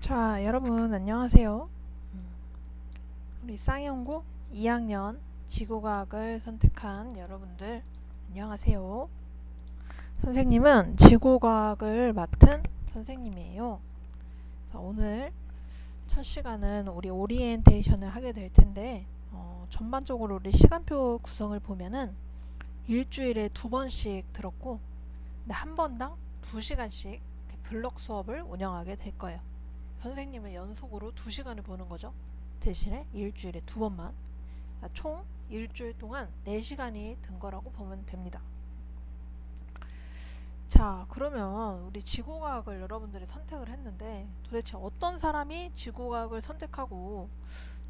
자, 여러분 안녕하세요. 우리 쌍용고 2학년 지구과학을 선택한 여러분들 안녕하세요. 선생님은 지구과학을 맡은 선생님이에요. 자, 오늘 첫 시간은 우리 오리엔테이션을 하게 될 텐데 전반적으로 우리 시간표 구성을 보면은 일주일에 2번씩 들었고 근데 한 번당 2시간씩 블록 수업을 운영하게 될 거예요. 선생님은 연속으로 2시간을 보는 거죠. 대신에 일주일에 2번만. 총 일주일 동안 4시간이 든 거라고 보면 됩니다. 자, 그러면 우리 지구과학을 여러분들이 선택을 했는데 도대체 어떤 사람이 지구과학을 선택하고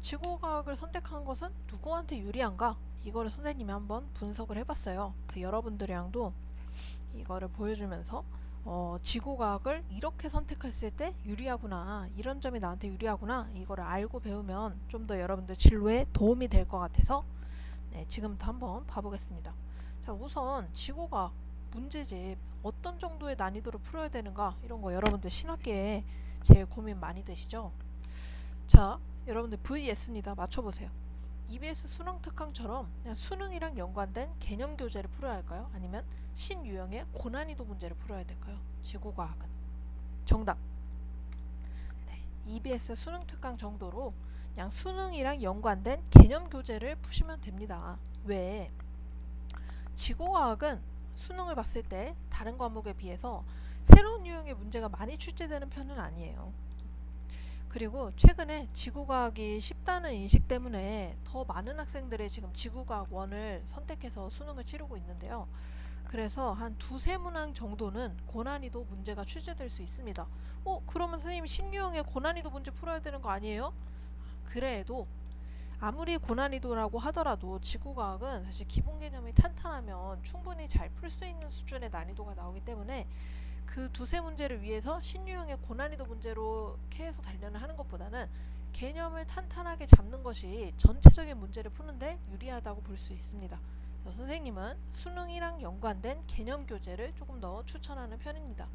지구과학을 선택한 것은 누구한테 유리한가? 이거를 선생님이 한번 분석을 해봤어요. 그래서 여러분들이랑도 이거를 보여주면서 지구과학을 이렇게 선택했을 때 유리하구나, 이런 점이 나한테 유리하구나, 이거를 알고 배우면 좀 더 여러분들 진로에 도움이 될 것 같아서 지금부터 한번 봐보겠습니다. 자, 우선 지구과학 문제집 어떤 정도의 난이도로 풀어야 되는가, 이런 거 여러분들 신학기에 제일 고민 많이 되시죠? 자, 여러분들 VS입니다. 맞춰보세요. EBS 수능 특강처럼 그냥 수능이랑 연관된 개념 교재를 풀어야 할까요? 아니면 신유형의 고난이도 문제를 풀어야 될까요? 지구과학은 정답. EBS 수능 특강 정도로 그냥 수능이랑 연관된 개념 교재를 푸시면 됩니다. 왜? 지구과학은 수능을 봤을 때 다른 과목에 비해서 새로운 유형의 문제가 많이 출제되는 편은 아니에요. 그리고 최근에 지구과학이 쉽다는 인식 때문에 더 많은 학생들이 지금 지구과학 1을 선택해서 수능을 치르고 있는데요. 그래서 한 2~3문항 정도는 고난이도 문제가 출제될 수 있습니다. 그러면 선생님 신유형의 고난이도 문제 풀어야 되는 거 아니에요? 그래도 아무리 고난이도라고 하더라도 지구과학은 사실 기본 개념이 탄탄하면 충분히 잘 풀 수 있는 수준의 난이도가 나오기 때문에 그 2~3문제를 위해서 신유형의 고난이도 문제로 계속 단련을 하는 것보다는 개념을 탄탄하게 잡는 것이 전체적인 문제를 푸는데 유리하다고 볼 수 있습니다. 그래서 선생님은 수능이랑 연관된 개념 교재를 조금 더 추천하는 편입니다.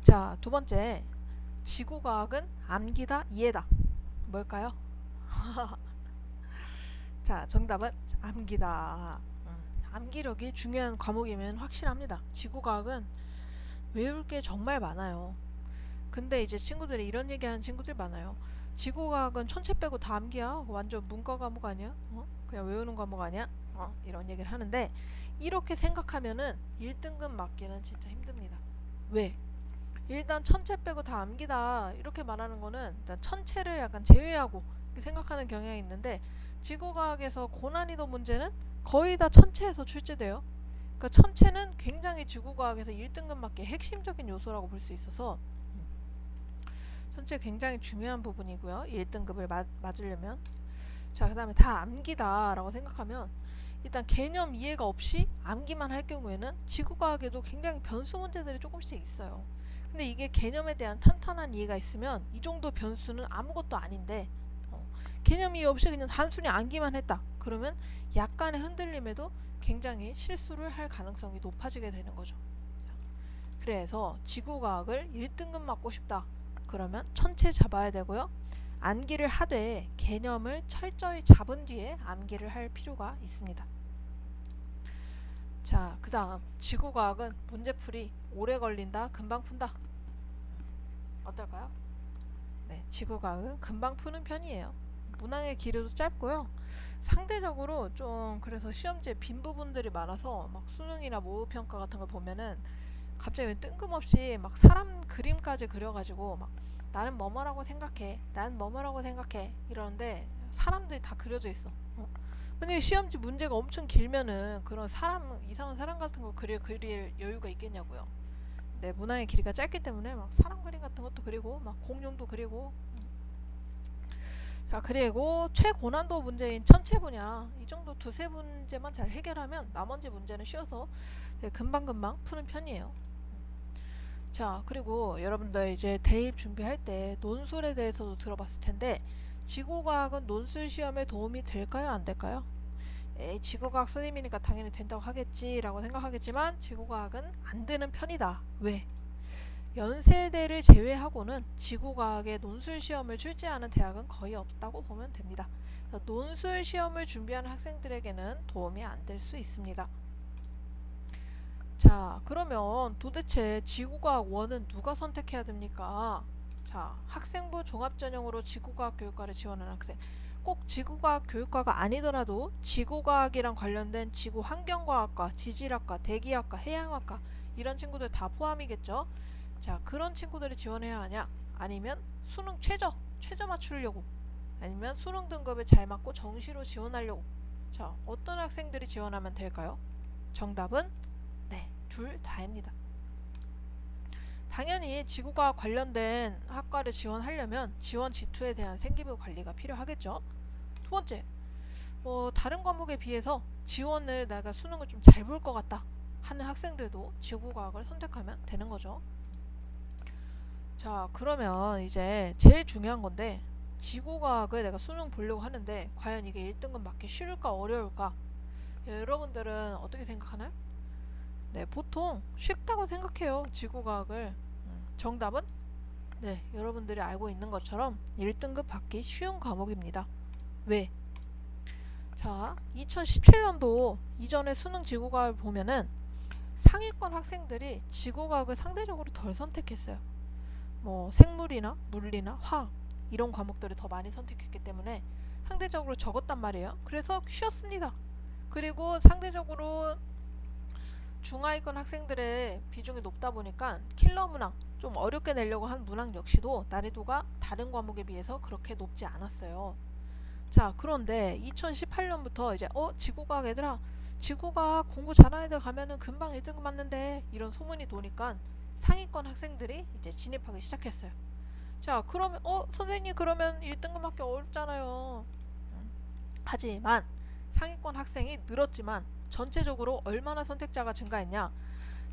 자, 두 번째, 지구과학은 암기다 이해다. 뭘까요? 자, 정답은 암기다. 암기력이 중요한 과목이면 확실합니다. 지구과학은 외울 게 정말 많아요. 근데 이제 친구들이 이런 얘기하는 친구들 많아요. 지구과학은 천체 빼고 다 암기야. 완전 문과 과목 아니야? 그냥 외우는 과목 아니야? 이런 얘기를 하는데 이렇게 생각하면은 1등급 맞기는 진짜 힘듭니다. 왜? 일단 천체 빼고 다 암기다 이렇게 말하는 거는 일단 천체를 약간 제외하고 이렇게 생각하는 경향이 있는데 지구과학에서 고난이도 문제는 거의 다 천체에서 출제돼요. 그러니까 천체는 굉장히 지구과학에서 1등급 맞게 핵심적인 요소라고 볼 수 있어서 천체 굉장히 중요한 부분이고요. 1등급을 맞으려면. 자, 그 다음에 다 암기다 라고 생각하면 일단 개념 이해가 없이 암기만 할 경우에는 지구과학에도 굉장히 변수 문제들이 조금씩 있어요. 근데 이게 개념에 대한 탄탄한 이해가 있으면 이 정도 변수는 아무것도 아닌데 개념 이해 없이 그냥 단순히 암기만 했다. 그러면 약간의 흔들림에도 굉장히 실수를 할 가능성이 높아지게 되는 거죠. 그래서 지구과학을 1등급 맞고 싶다. 그러면 천체 잡아야 되고요. 암기를 하되 개념을 철저히 잡은 뒤에 암기를 할 필요가 있습니다. 자, 그 다음 지구과학은 문제풀이 오래 걸린다, 금방 푼다. 어떨까요? 네, 지구과학은 금방 푸는 편이에요. 문항의 길이도 짧고요. 상대적으로 좀 그래서 시험지에 빈 부분들이 많아서 막 수능이나 모의평가 같은 걸 보면은 갑자기 뜬금없이 막 사람 그림까지 그려가지고 막 나는 뭐뭐라고 생각해, 난 뭐뭐라고 생각해 이러는데 사람들이 다 그려져 있어. 만약에 시험지 문제가 엄청 길면은 그런 사람, 이상한 사람 같은 거 그릴 여유가 있겠냐고요. 네, 문항의 길이가 짧기 때문에 막 사람 그림 같은 것도 그리고 막 공룡도 그리고. 자, 그리고 최고난도 문제인 천체 분야 이 정도 2~3문제만 잘 해결하면 나머지 문제는 쉬워서 금방금방 푸는 편이에요. 자, 그리고 여러분들 이제 대입 준비할 때 논술에 대해서도 들어봤을 텐데 지구과학은 논술 시험에 도움이 될까요? 안 될까요? 지구과학 선생님이니까 당연히 된다고 하겠지 라고 생각하겠지만 지구과학은 안 되는 편이다. 왜? 연세대를 제외하고는 지구과학의 논술 시험을 출제하는 대학은 거의 없다고 보면 됩니다. 논술 시험을 준비하는 학생들에게는 도움이 안 될 수 있습니다. 자, 그러면 도대체 지구과학 1은 누가 선택해야 됩니까? 자, 학생부 종합전형으로 지구과학 교육과를 지원하는 학생. 꼭 지구과학 교육과가 아니더라도 지구과학이랑 관련된 지구환경과학과, 지질학과, 대기학과, 해양학과 이런 친구들 다 포함이겠죠? 자, 그런 친구들이 지원해야 하냐? 아니면 수능 최저 맞추려고? 아니면 수능 등급에 잘 맞고 정시로 지원하려고? 자, 어떤 학생들이 지원하면 될까요? 정답은 네, 둘 다입니다. 당연히 지구과학 관련된 학과를 지원하려면 지원 지투에 대한 생기부 관리가 필요하겠죠. 두 번째, 다른 과목에 비해서 지원을 내가 수능을 좀 잘 볼 것 같다 하는 학생들도 지구과학을 선택하면 되는 거죠. 자, 그러면 이제 제일 중요한 건데, 지구과학을 내가 수능 보려고 하는데 과연 이게 1등급 맞기 쉬울까 어려울까? 여러분들은 어떻게 생각하나요? 네, 보통 쉽다고 생각해요. 지구과학을. 정답은 네, 여러분들이 알고 있는 것처럼 1등급 받기 쉬운 과목입니다. 왜? 자, 2017년도 이전에 수능 지구과학을 보면은 상위권 학생들이 지구과학을 상대적으로 덜 선택했어요. 생물이나 물리나 화학 이런 과목들을 더 많이 선택했기 때문에 상대적으로 적었단 말이에요. 그래서 쉬웠습니다. 그리고 상대적으로 중하위권 학생들의 비중이 높다 보니까 킬러 문항, 좀 어렵게 내려고 한 문항 역시도 난이도가 다른 과목에 비해서 그렇게 높지 않았어요. 자, 그런데 2018년부터 이제 지구과학 얘들아, 지구과학 공부 잘하는 애들 가면은 금방 1등급 맞는데 이런 소문이 도니까 상위권 학생들이 이제 진입하기 시작했어요. 자, 그러면 선생님 그러면 1등급 맞기 어렵잖아요. 하지만 상위권 학생이 늘었지만 전체적으로 얼마나 선택자가 증가했냐?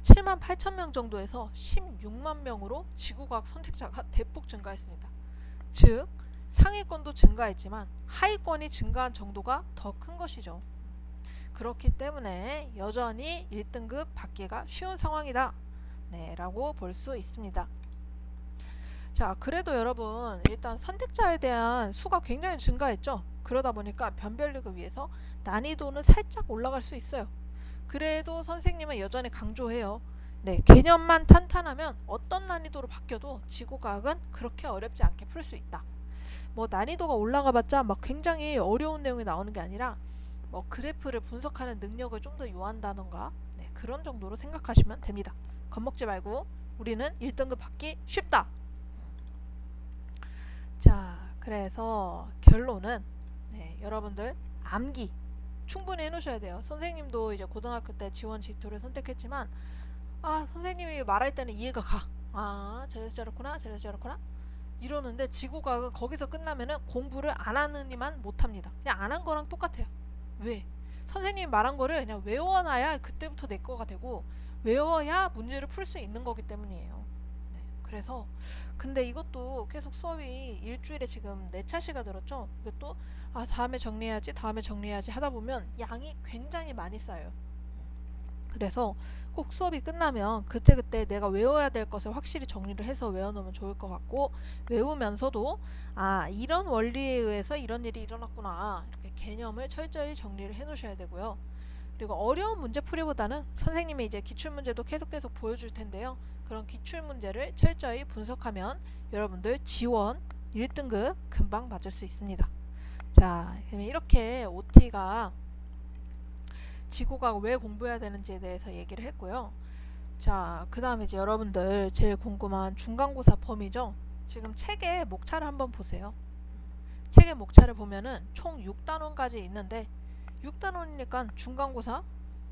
7만 8천 명 정도에서 16만 명으로 지구과학 선택자가 대폭 증가했습니다. 즉 상위권도 증가했지만 하위권이 증가한 정도가 더 큰 것이죠. 그렇기 때문에 여전히 1등급 받기가 쉬운 상황이다. 네, 라고 볼 수 있습니다. 자, 그래도 여러분 일단 선택자에 대한 수가 굉장히 증가했죠. 그러다 보니까 변별력을 위해서 난이도는 살짝 올라갈 수 있어요. 그래도 선생님은 여전히 강조해요. 네, 개념만 탄탄하면 어떤 난이도로 바뀌어도 지구과학은 그렇게 어렵지 않게 풀 수 있다. 난이도가 올라가봤자 막 굉장히 어려운 내용이 나오는 게 아니라 그래프를 분석하는 능력을 좀 더 요한다던가 네, 그런 정도로 생각하시면 됩니다. 겁먹지 말고 우리는 1등급 받기 쉽다. 자, 그래서 결론은 네, 여러분들 암기 충분히 해놓으셔야 돼요. 선생님도 이제 고등학교 때 지원 지투를 선택했지만 선생님이 말할 때는 이해가 가. 저래서 저렇구나 저래서 저렇구나 이러는데 지구과학은 거기서 끝나면은 공부를 안 하느니만 못합니다. 그냥 안 한 거랑 똑같아요. 왜? 선생님이 말한 거를 그냥 외워놔야 그때부터 내 거가 되고 외워야 문제를 풀 수 있는 거기 때문이에요. 네, 그래서 근데 이것도 계속 수업이 일주일에 지금 4차시가 들었죠. 이것도 다음에 정리해야지 하다 보면 양이 굉장히 많이 쌓여요. 그래서 꼭 수업이 끝나면 그때그때 내가 외워야 될 것을 확실히 정리를 해서 외워놓으면 좋을 것 같고, 외우면서도 이런 원리에 의해서 이런 일이 일어났구나 이렇게 개념을 철저히 정리를 해 놓으셔야 되고요. 그리고 어려운 문제풀이보다는 선생님이 이제 기출문제도 계속 보여줄 텐데요. 그런 기출문제를 철저히 분석하면 여러분들 지원 1등급 금방 맞을 수 있습니다. 자, 그러면 이렇게 OT가 지구과학 왜 공부해야 되는지에 대해서 얘기를 했고요. 자, 그 다음에 이제 여러분들 제일 궁금한 중간고사 범위죠. 지금 책의 목차를 한번 보세요. 책의 목차를 보면은 총 6단원까지 있는데 6단원이니까 중간고사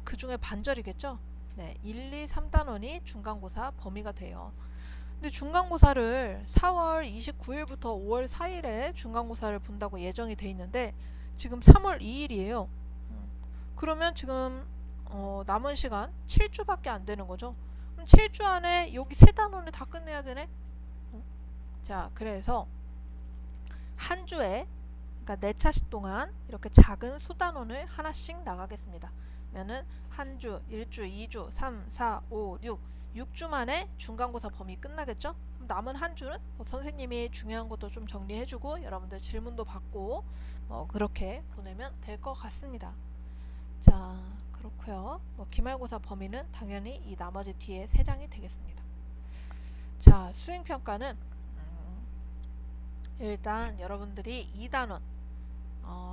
그 중에 반절이겠죠. 네, 1, 2, 3단원이 중간고사 범위가 돼요. 근데 중간고사를 4월 29일부터 5월 4일에 중간고사를 본다고 예정이 돼 있는데 지금 3월 2일이에요. 그러면 지금 남은 시간 7주밖에 안 되는 거죠. 그럼 7주 안에 여기 3단원을 다 끝내야 되네. 자, 그래서 한 주에 그러니까 4차씩 동안 이렇게 작은 수단원을 하나씩 나가겠습니다. 그러면은 한 주, 1주, 2주, 3, 4, 5, 6 6주 만에 중간고사 범위 끝나겠죠? 그럼 남은 한 주는 뭐 선생님이 중요한 것도 좀 정리해주고 여러분들 질문도 받고 그렇게 보내면 될 것 같습니다. 자, 그렇고요. 기말고사 범위는 당연히 이 나머지 뒤에 3장이 되겠습니다. 자, 수행평가는 일단 여러분들이 2단원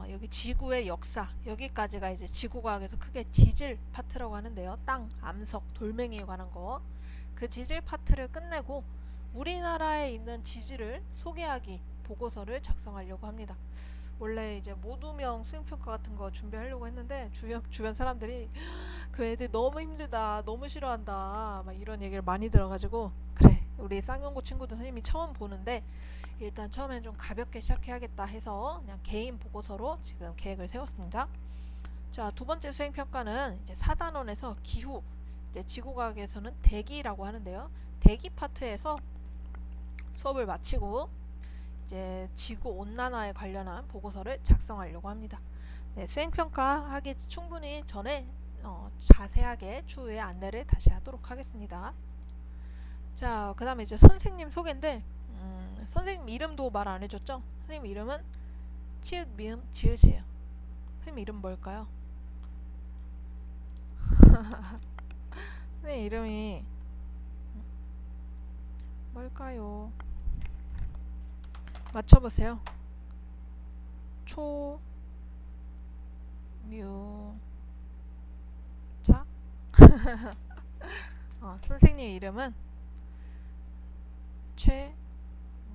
여기 지구의 역사 여기까지가 이제 지구과학에서 크게 지질 파트라고 하는데요. 땅, 암석, 돌멩이에 관한 거 그 지질 파트를 끝내고 우리나라에 있는 지질을 소개하기 보고서를 작성하려고 합니다. 원래 이제 모두명 수행평가 같은 거 준비하려고 했는데 주변 사람들이 그 애들 너무 힘들다, 너무 싫어한다 막 이런 얘기를 많이 들어가지고 그래 우리 쌍용고 친구들 선생님이 처음 보는데 일단 처음엔 좀 가볍게 시작해야겠다 해서 그냥 개인 보고서로 지금 계획을 세웠습니다. 자, 두 번째 수행평가는 이제 4단원에서 기후, 이제 지구과학에서는 대기라고 하는데요. 대기 파트에서 수업을 마치고 이제 지구 온난화에 관련한 보고서를 작성하려고 합니다. 네, 수행평가 하기 충분히 전에 자세하게 추후에 안내를 다시 하도록 하겠습니다. 자, 그 다음에 이제 선생님 소개인데 선생님 이름도 말 안 해줬죠? 선생님 이름은 치읓, 미음, 지읒이에요. 선생님 이름 뭘까요? 선생님 이름이 뭘까요? 맞춰보세요. 초, 뮤, 자? 선생님 이름은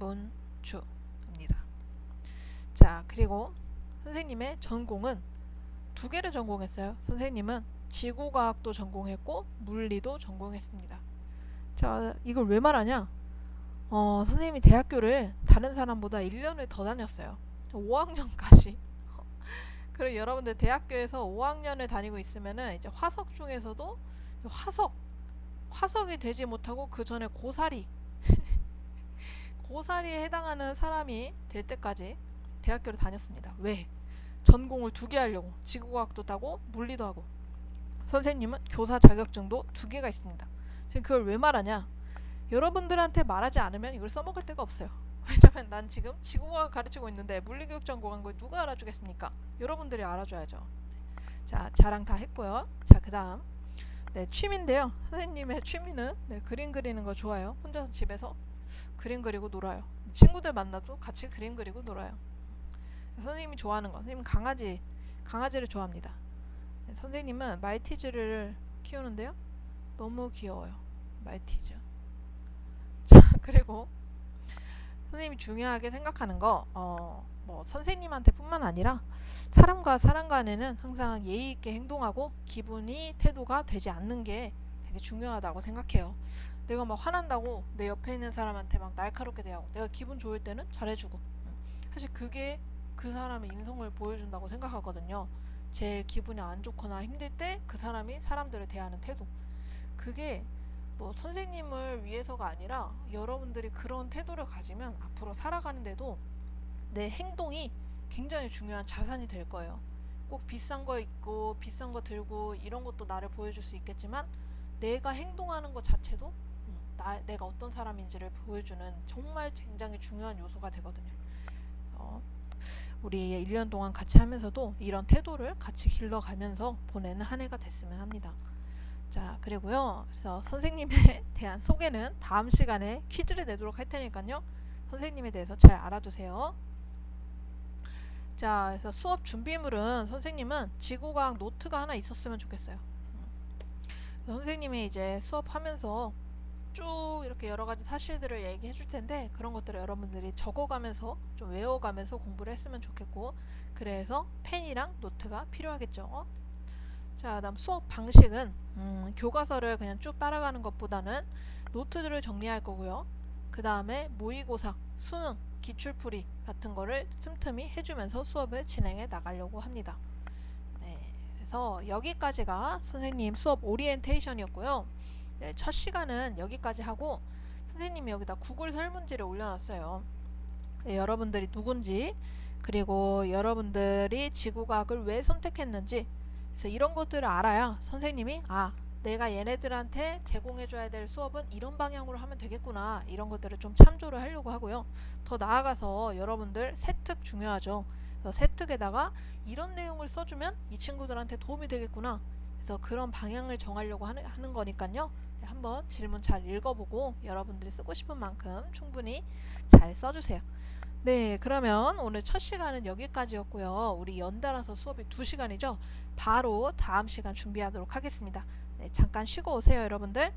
최문주입니다. 자, 그리고 선생님의 전공은 2개를 전공했어요. 선생님은 지구과학도 전공했고 물리도 전공했습니다. 자, 이걸 왜 말하냐? 선생님이 대학교를 다른 사람보다 1년을 더 다녔어요. 5학년까지. 그리고 여러분들 대학교에서 5학년을 다니고 있으면은 이제 화석 중에서도 화석이 되지 못하고 그 전에 고사리에 해당하는 사람이 될 때까지 대학교를 다녔습니다. 왜? 전공을 2개 하려고. 지구과학도 따고 물리도 하고. 선생님은 교사 자격증도 2개가 있습니다. 지금 그걸 왜 말하냐? 여러분들한테 말하지 않으면 이걸 써먹을 데가 없어요. 왜냐면 난 지금 지구과학 가르치고 있는데 물리교육 전공한 걸 누가 알아주겠습니까? 여러분들이 알아줘야죠. 자, 자랑 다 했고요. 자, 그 다음 네, 취미인데요. 선생님의 취미는 그림 그리는 거 좋아요. 혼자서 집에서 그림 그리고 놀아요. 친구들 만나도 같이 그림 그리고 놀아요. 선생님이 좋아하는 거, 선생님은 강아지를 좋아합니다. 네, 선생님은 말티즈를 키우는데요. 너무 귀여워요. 말티즈. 자, 그리고 선생님이 중요하게 생각하는 거, 선생님한테 뿐만 아니라 사람과 사람 간에는 항상 예의 있게 행동하고 기분이 태도가 되지 않는 게 되게 중요하다고 생각해요. 내가 막 화난다고 내 옆에 있는 사람한테 막 날카롭게 대하고 내가 기분 좋을 때는 잘해주고 사실 그게 그 사람의 인성을 보여준다고 생각하거든요. 제일 기분이 안 좋거나 힘들 때 그 사람이 사람들을 대하는 태도 그게 선생님을 위해서가 아니라 여러분들이 그런 태도를 가지면 앞으로 살아가는데도 내 행동이 굉장히 중요한 자산이 될 거예요. 꼭 비싼 거 입고 비싼 거 들고 이런 것도 나를 보여줄 수 있겠지만 내가 행동하는 것 자체도 내가 어떤 사람인지를 보여주는 정말 굉장히 중요한 요소가 되거든요. 그래서 우리 1년 동안 같이 하면서도 이런 태도를 같이 길러가면서 보내는 한 해가 됐으면 합니다. 자, 그리고요. 그래서 선생님에 대한 소개는 다음 시간에 퀴즈를 내도록 할 테니까요. 선생님에 대해서 잘 알아두세요. 자, 그래서 수업 준비물은 선생님은 지구과학 노트가 하나 있었으면 좋겠어요. 선생님이 이제 수업하면서 쭉 이렇게 여러 가지 사실들을 얘기해 줄 텐데 그런 것들을 여러분들이 적어가면서 좀 외워가면서 공부를 했으면 좋겠고 그래서 펜이랑 노트가 필요하겠죠. 자, 그다음 수업 방식은 교과서를 그냥 쭉 따라가는 것보다는 노트들을 정리할 거고요. 그 다음에 모의고사, 수능, 기출풀이 같은 거를 틈틈이 해주면서 수업을 진행해 나가려고 합니다. 네, 그래서 여기까지가 선생님 수업 오리엔테이션이었고요. 네, 첫 시간은 여기까지 하고 선생님이 여기다 구글 설문지를 올려놨어요. 네, 여러분들이 누군지 그리고 여러분들이 지구과학을 왜 선택했는지 그래서 이런 것들을 알아야 선생님이 내가 얘네들한테 제공해줘야 될 수업은 이런 방향으로 하면 되겠구나, 이런 것들을 좀 참조를 하려고 하고요. 더 나아가서 여러분들 세특 중요하죠. 그래서 세특에다가 이런 내용을 써주면 이 친구들한테 도움이 되겠구나, 그래서 그런 방향을 정하려고 하는 거니까요. 한번 질문 잘 읽어보고 여러분들이 쓰고 싶은 만큼 충분히 잘 써주세요. 네, 그러면 오늘 첫 시간은 여기까지였고요. 우리 연달아서 수업이 2시간이죠. 바로 다음 시간 준비하도록 하겠습니다. 네, 잠깐 쉬고 오세요, 여러분들.